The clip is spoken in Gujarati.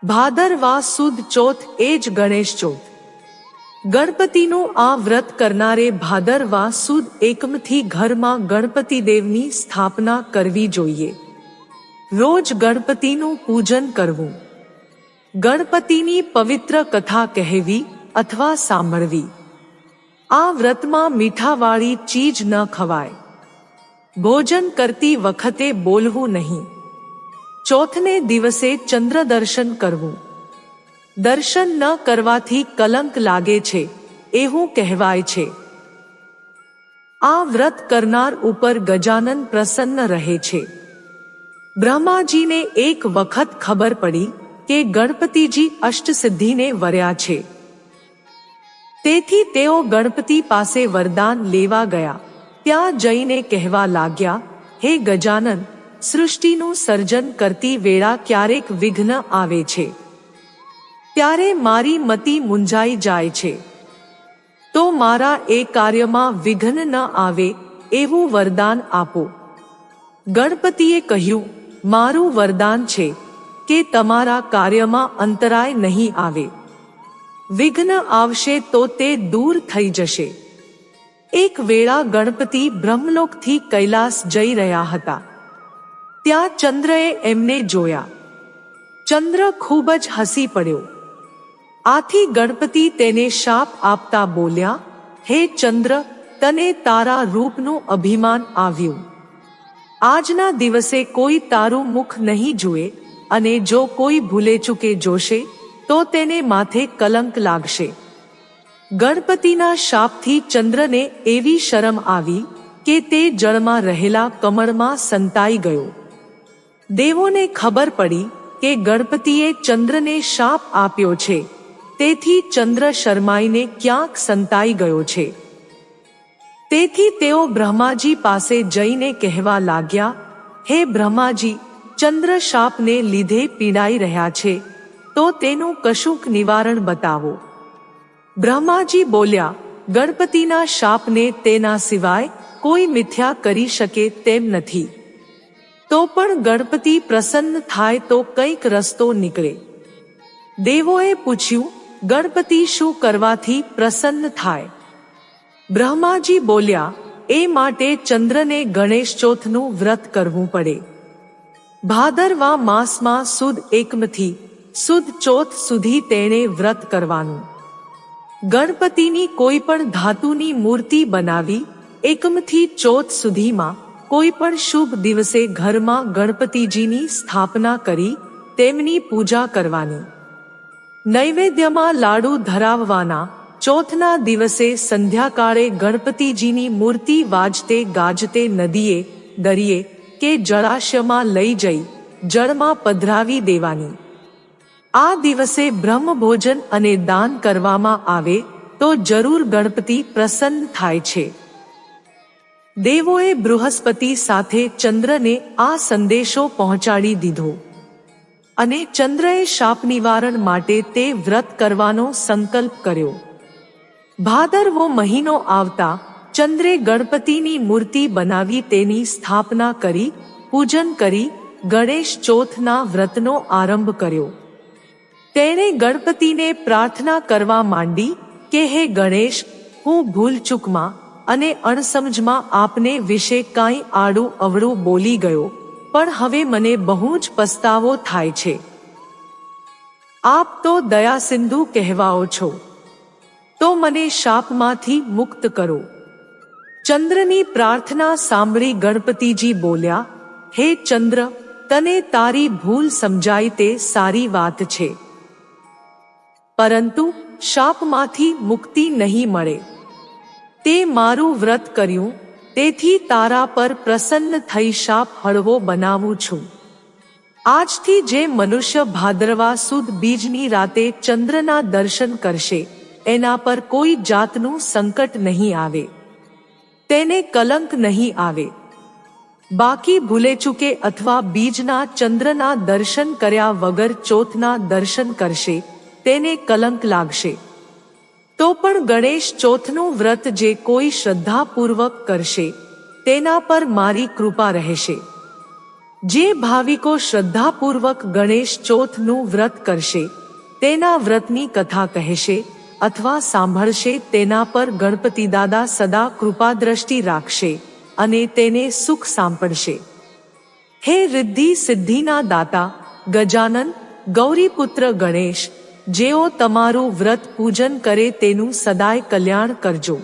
ભાદરવા સુદ ચોથ એ જ ગણેશ ચોથ. ગણપતિનું આ વ્રત કરનારે ભાદરવા સુદ એકમથી ઘરમાં ગણપતિ દેવની સ્થાપના કરવી જોઈએ. રોજ ગણપતિનું પૂજન કરવું, ગણપતિની પવિત્ર કથા કહેવી અથવા સાંભળવી. આ વ્રતમાં મીઠાવાળી ચીજ ન ખવાય. ભોજન કરતી વખતે બોલવું નહીં. ચોથને દિવસે ચંદ્ર દર્શન કરવું. દર્શન ન કરવાથી કલંક લાગે છે એવું કહેવાય છે. આ વ્રત કરનાર ઉપર ગજાનન પ્રસન્ન રહે છે. બ્રહ્માજીને એક વખત ખબર પડી કે ગણપતિજી અષ્ટસિદ્ધિને વર્યા છે. તેથી તેઓ ગણપતિ પાસે વરદાન લેવા ગયા. ત્યાં જઈને કહેવા લાગ્યા, હે ગજાનન, સૃષ્ટિનું સર્જન કરતી વેળા ક્યારેક વિઘ્ન આવે છે. ત્યારે મારી મતિ મૂંઝાઈ જાય છે. તો મારા એ કાર્યમાં વિઘ્ન ન આવે એવું વરદાન આપો. ગણપતિએ કહ્યું, મારું વરદાન છે કે તમારા કાર્યમાં અંતરાય નહીં આવે. વિઘ્ન આવશે તો તે દૂર થઈ જશે. એક વેળા ગણપતિ બ્રહ્મલોકથી કૈલાસ જઈ રહ્યા હતા. ત્યાં ચંદ્રએ એમને જોયા. ચંદ્ર ખૂબ જ હસી પડ્યો. આથી ગણપતિ તેને શાપ આપતા બોલ્યા, હે ચંદ્ર, તને તારા રૂપનું અભિમાન આવ્યું. આજના દિવસે કોઈ તારું મુખ નહીં જુએ, અને જો કોઈ ભૂલે ચૂકે જોશે તો તેને માથે કલંક લાગશે. ગણપતિના શાપથી ચંદ્રને એવી શરમ આવી કે તે જળમાં રહેલા કમળમાં સંતાઈ ગયો. દેવોને ખબર પડી કે ગણપતિએ ચંદ્રને શાપ આપ્યો છે, તેથી ચંદ્ર શરમાઈને ક્યાંક સંતાઈ ગયો છે. તેથી તેઓ બ્રહ્માજી પાસે જઈને કહેવા લાગ્યા, હે બ્રહ્માજી, ચંદ્ર શાપને લીધે પીડાઈ રહ્યા છે, તો તેનું કશુંક નિવારણ બતાવો. બ્રહ્માજી બોલ્યા, ગણપતિના શાપને તેના સિવાય કોઈ મિથ્યા કરી શકે તેમ નથી. તો પણ ગણપતિ પ્રસન્ન થાય તો કંઈક રસ્તો નીકળે. દેવોએ પૂછ્યું, ગણપતિ શું કરવાથી પ્રસન્ન થાય? બ્રહ્માજી બોલ્યા, એ માટે ચંદ્રને ગણેશ ચોથનું વ્રત કરવું પડે. ભાદરવા માસમાં સુદ એકમથી સુદ ચોથ સુધી તેણે વ્રત કરવાનું. ગણપતિની કોઈ પણ ધાતુની મૂર્તિ બનાવી એકમથી ચોથ સુધીમાં કોઈ પણ શુભ દિવસે ઘરમાં ગણપતિજીની સ્થાપના કરી તેમની પૂજા કરવાની. નૈવેદ્યમાં લાડુ ધરાવવાના. ચોથના દિવસે સંધ્યાકાળે ગણપતિજીની મૂર્તિ વાજતે ગાજતે નદીએ, દરિયે કે જળાશયમાં લઈ જઈ જળમાં પધરાવી દેવાની. આ દિવસે બ્રહ્મભોજન અને દાન કરવામાં આવે તો જરૂર ગણપતિ પ્રસન્ન થાય છે. દેવોએ બૃહસ્પતિ સાથે ચંદ્રને આ સંદેશો પહોંચાડી દીધો, અને ચંદ્રએ શાપ નિવારણ માટે તે વ્રત કરવાનો સંકલ્પ કર્યો. ભાદરવો મહિનો આવતા ચંદ્રે ગણપતિની મૂર્તિ બનાવી તેની સ્થાપના કરી પૂજન કરી ગણેશ ચોથના વ્રતનો આરંભ કર્યો. તેણે ગણપતિને પ્રાર્થના કરવા માંડી કે હે ગણેશ, હું ભૂલચૂકમાં અને અણસમજમાં આપને વિશે કાંઈ આડું અવળું બોલી ગયો, પણ હવે મને બહુ જ પસ્તાવો થાય છે. આપ તો દયાસિંધુ કહેવાઓ છો, તો મને શાપમાંથી મુક્ત કરો. ચંદ્રની પ્રાર્થના સાંભળી ગણપતિજી બોલ્યા, હે ચંદ્ર, તને તારી ભૂલ સમજાય તે સારી વાત છે, પરંતુ શાપમાંથી મુક્તિ નહીં મળે. તે મારું વ્રત કર્યું, તેથી તારા પર પ્રસન્ન થઈ શાપ હળવો બનાવું છું. આજથી જે મનુષ્ય ભાદરવા સુદ બીજની રાતે ચંદ્રના દર્શન કરશે, એના પર કોઈ જાતનું સંકટ નહીં આવે, તેને કલંક નહીં આવે. બાકી ભૂલે ચૂકે અથવા બીજના ચંદ્રના દર્શન કર્યા વગર ચોથના દર્શન કરશે, તેને કલંક લાગશે. તો પણ ગણેશ ચોથનું વ્રત જે કોઈ શ્રદ્ધાપૂર્વક કરશે, તેના પર મારી કૃપા રહેશે. જે ભાવિકો શ્રદ્ધાપૂર્વક ગણેશ ચોથનું વ્રત કરશે, તેના વ્રતની કથા કહેશે અથવા સાંભળશે, તેના પર ગણપતિદાદા સદા કૃપાદ્રષ્ટિ રાખશે અને તેને સુખ સાંપડશે. હે રિદ્ધિ સિદ્ધિના દાતા ગજાનન, ગૌરીપુત્ર ગણેશ, જેઓ તમારું વ્રત પૂજન કરે તેનું સદાય કલ્યાણ કરજો.